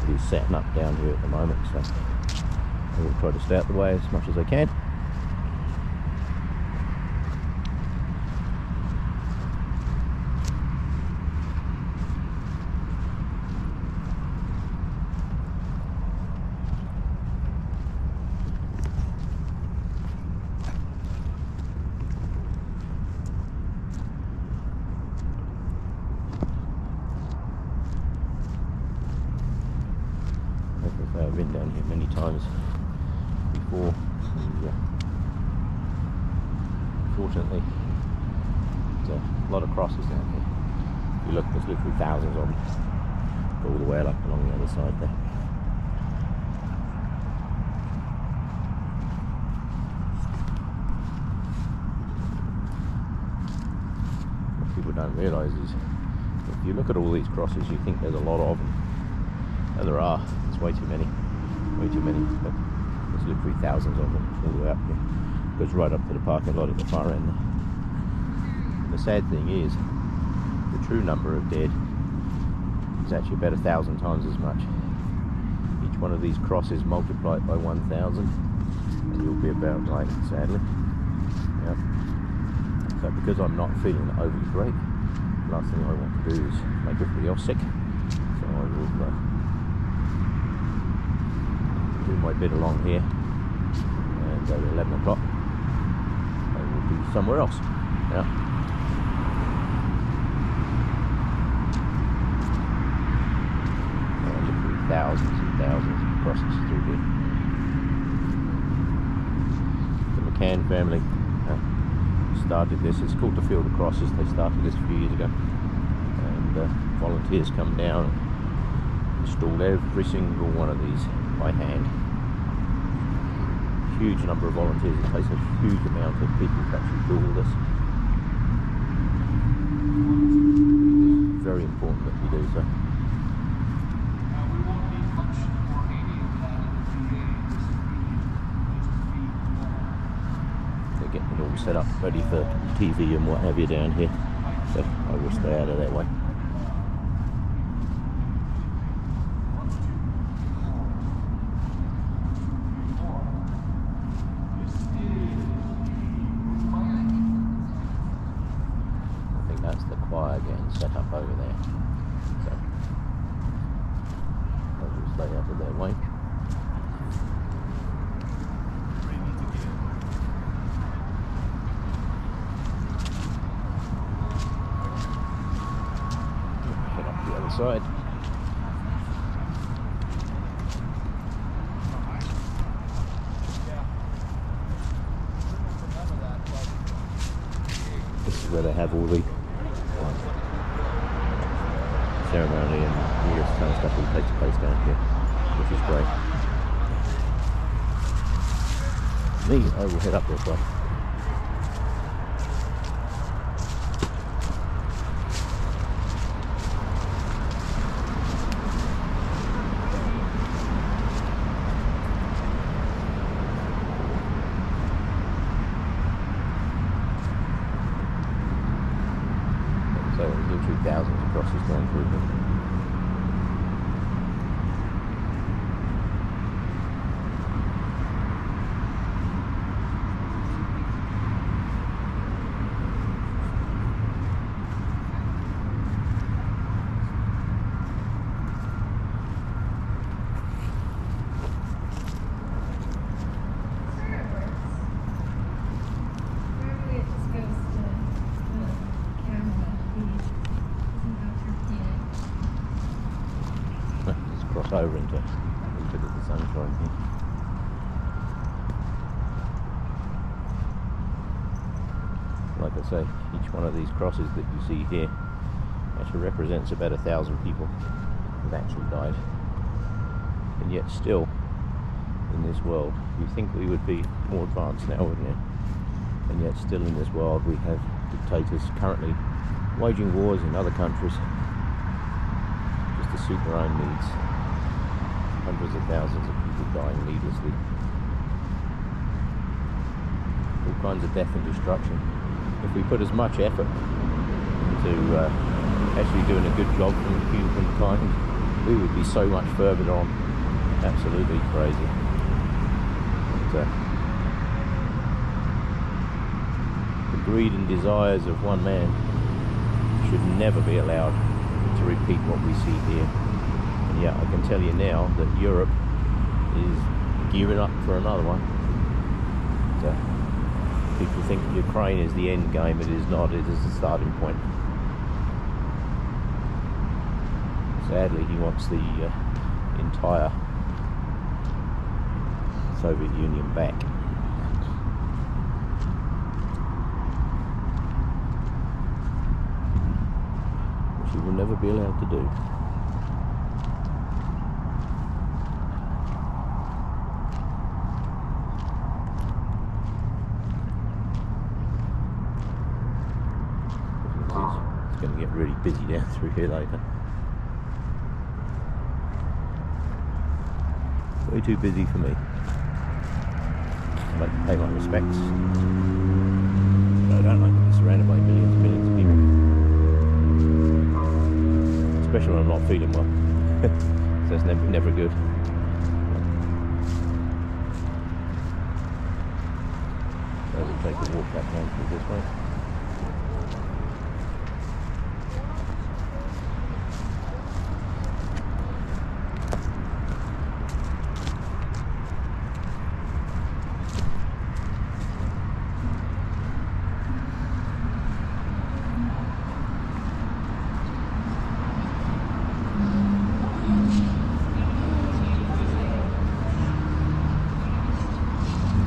is setting up down here at the moment, so I will try to stay out the way as much as I can. I've been down here many times before. Unfortunately, there's a lot of crosses down here. If you look, there's literally thousands of them. Go all the way up along the other side there. What people don't realise is, if you look at all these crosses, you think there's a lot of them. No, there are. It's way too many. Way too many. But there's literally thousands of them all the way up here. It goes right up to the parking lot at the far end. The sad thing is, the true number of dead is actually about 1,000 times as much. Each one of these crosses multiplied by 1,000, and you'll be about right, sadly. Yep. So because I'm not feeling overly great, the last thing I want to do is make everybody else sick. So I will do my bit along here, and at 11 o'clock I will be somewhere else. Yeah. Literally thousands and thousands of crosses through here. The McCann family started this. It's called the Field of Crosses. They started this a few years ago, and volunteers come down and installed every single one of these by hand. Huge number of volunteers. It takes a huge amount of people to actually do all this. It's very important that we do so. They're getting it all set up ready for TV and what have you down here, so I will stay out of that way. That's the choir getting set up over there, so I will stay out of their way. Head up the other side. This is where they have all the ceremony and all this kind of stuff all takes place down here, which is great. Me, I will head up this way. So there's literally thousands of crosses going through here. Cross over into the sunshine here. Like I say, each one of these crosses that you see here actually represents about 1,000 people who've actually died. And yet still, in this world, you think we would be more advanced now, wouldn't you? And yet still in this world we have dictators currently waging wars in other countries just to suit their own needs. Hundreds of thousands of people dying needlessly. All kinds of death and destruction. If we put as much effort into actually doing a good job for humankind, we would be so much further on. Absolutely crazy. But, the greed and desires of one man should never be allowed to repeat what we see here. And yeah, I can tell you now that Europe is gearing up for another one. But, people think Ukraine is the end game. It is not. It is the starting point. Sadly, he wants the entire Soviet Union back. Which he will never be allowed to do. It's going to get really busy down through here later. Way too busy for me. I'd like to pay my respects. But I don't like to be surrounded by millions and millions of people. Especially when I'm not feeling well. So it's never good. So we'll take a walk back down through this way.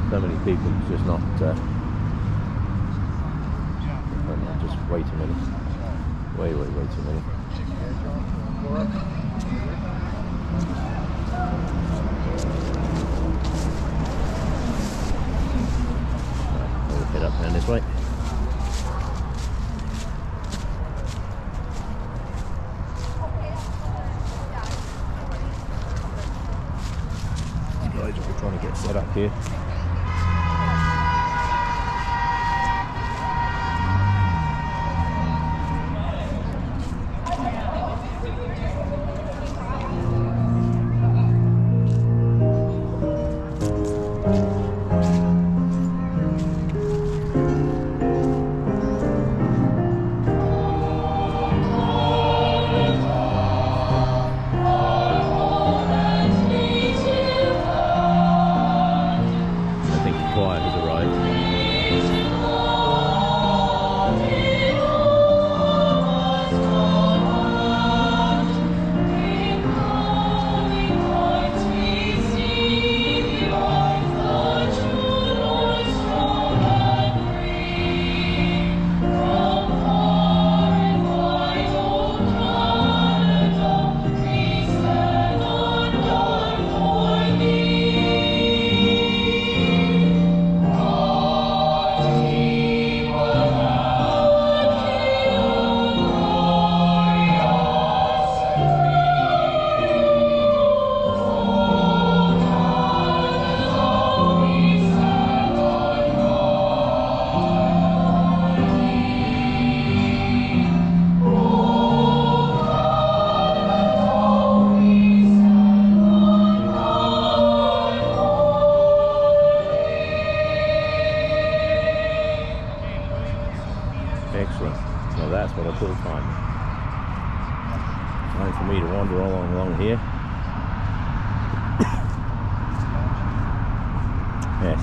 So many people, it's just not, just way too many. Way too many. We'll head up down this way. These guys are trying to get set up here. Excellent. Now that's what I call time. Time for me to wander along here. Yes.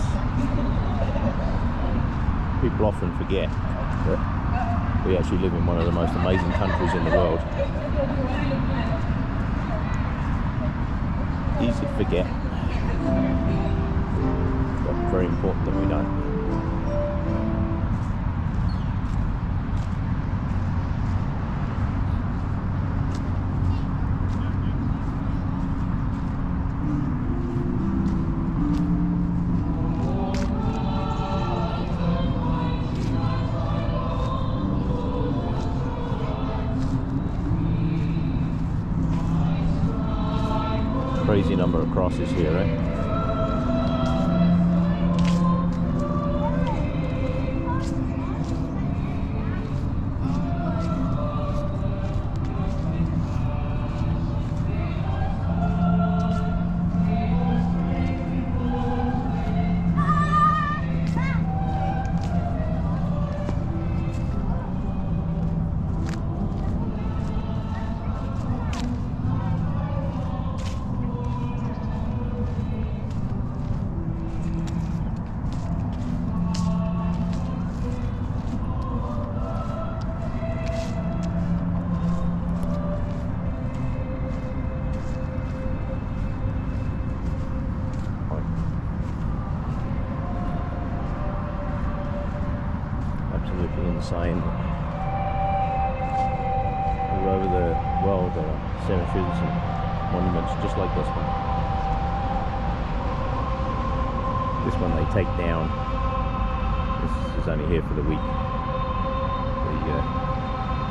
People often forget that we actually live in one of the most amazing countries in the world. Easy to forget, but very important that we don't. Crazy number of crosses here, eh? insane. All over the world there are cemeteries and monuments just like this one. This one they take down. This is only here for the week.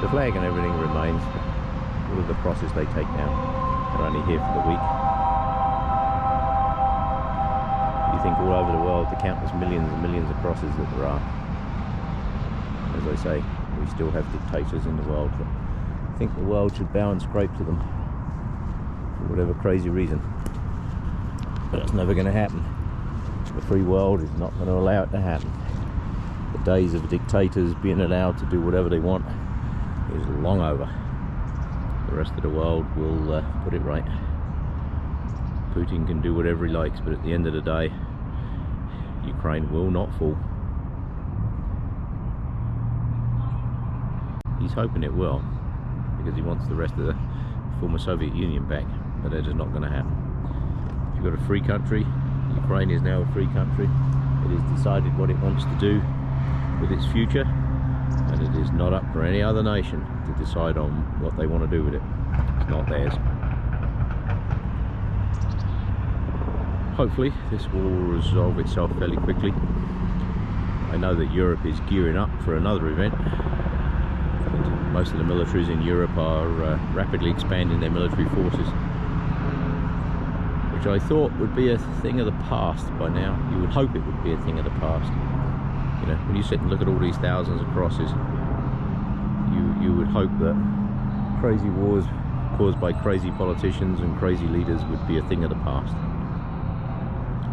The flag and everything remains, but all of the crosses they take down are only here for the week. You think all over the world, the countless millions and millions of crosses that there are. As I say, we still have dictators in the world that think the world should bow and scrape to them for whatever crazy reason. But it's never going to happen. The free world is not going to allow it to happen. The days of dictators being allowed to do whatever they want is long over. The rest of the world will put it right. Putin can do whatever he likes, but at the end of the day, Ukraine will not fall. He's hoping it will, because he wants the rest of the former Soviet Union back, but that is not going to happen. If you've got a free country, Ukraine is now a free country. It has decided what it wants to do with its future, and it is not up for any other nation to decide on what they want to do with it. It's not theirs. Hopefully this will resolve itself fairly quickly. I know that Europe is gearing up for another event. Most of the militaries in Europe are rapidly expanding their military forces, which I thought would be a thing of the past by now. You would hope it would be a thing of the past. You know, when you sit and look at all these thousands of crosses, you would hope that crazy wars caused by crazy politicians and crazy leaders would be a thing of the past.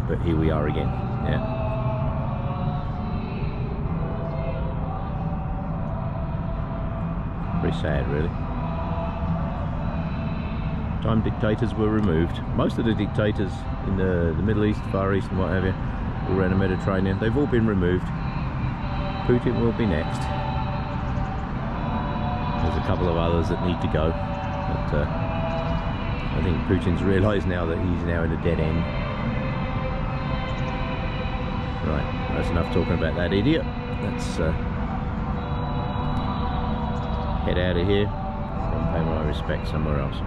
But here we are again. Yeah. Pretty sad, really. Time dictators were removed. Most of the dictators in the Middle East, Far East and what have you, all around the Mediterranean, they've all been removed. Putin will be next. There's a couple of others that need to go, but I think Putin's realised now that he's now in a dead end. Right, that's enough talking about that idiot. Let's head out of here and pay my respects somewhere else.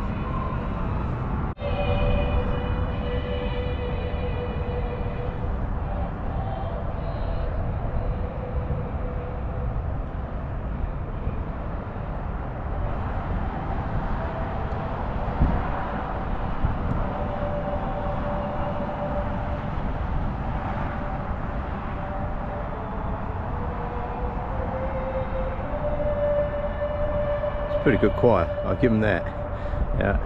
Pretty good choir, I'll give them that. Yeah.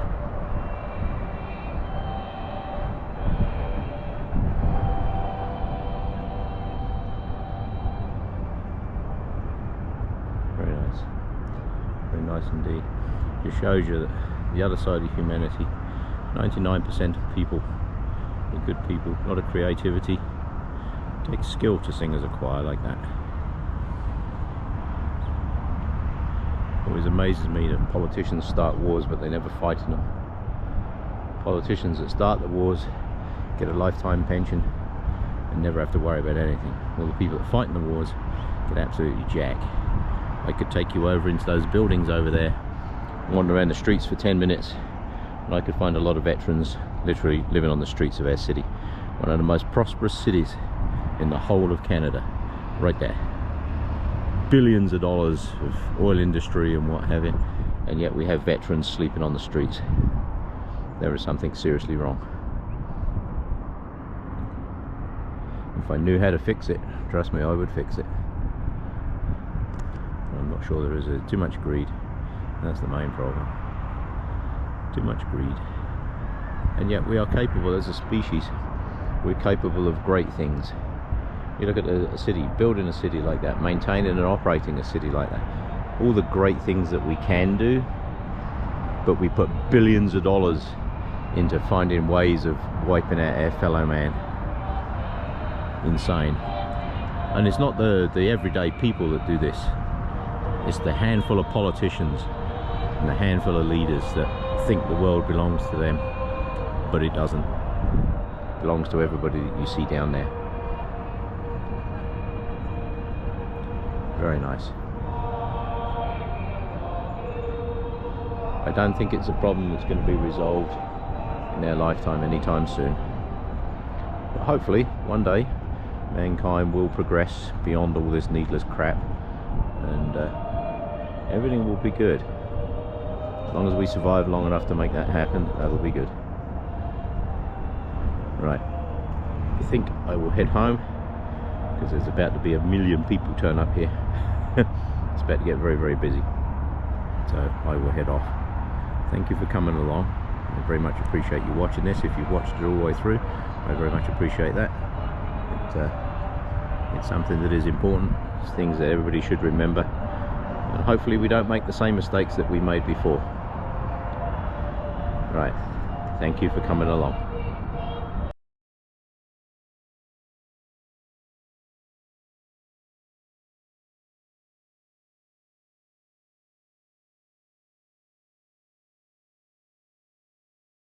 Very nice. Very nice indeed. Just shows you that the other side of humanity, 99% of people are good people, a lot of creativity. It takes skill to sing as a choir like that. Always amazes me that politicians start wars but they never fight in them. Politicians that start the wars get a lifetime pension and never have to worry about anything. All the people that fight in the wars get absolutely jack. I could take you over into those buildings over there, wander around the streets for 10 minutes, and I could find a lot of veterans literally living on the streets of our city. One of the most prosperous cities in the whole of Canada, right there. Billions of dollars of oil industry and what have you, and yet we have veterans sleeping on the streets. There is something seriously wrong. If I knew how to fix it, trust me, I would fix it. I'm not sure there is too much greed. That's the main problem. Too much greed. And yet we are capable as a species. We're capable of great things. You look at a city, building a city like that, maintaining and operating a city like that, all the great things that we can do, but we put billions of dollars into finding ways of wiping out our fellow man. Insane. And it's not the everyday people that do this. It's the handful of politicians and the handful of leaders that think the world belongs to them, but it doesn't. It belongs to everybody that you see down there. Very nice. I don't think it's a problem that's going to be resolved in our lifetime anytime soon. But hopefully, one day, mankind will progress beyond all this needless crap, and everything will be good. As long as we survive long enough to make that happen, that'll be good. Right, I think I will head home, because there's about to be 1 million people turn up here. It's about to get very, very busy. So I will head off. Thank you for coming along. I very much appreciate you watching this. If you've watched it all the way through, I very much appreciate that. It's something that is important. It's things that everybody should remember. And hopefully we don't make the same mistakes that we made before. Right. Thank you for coming along.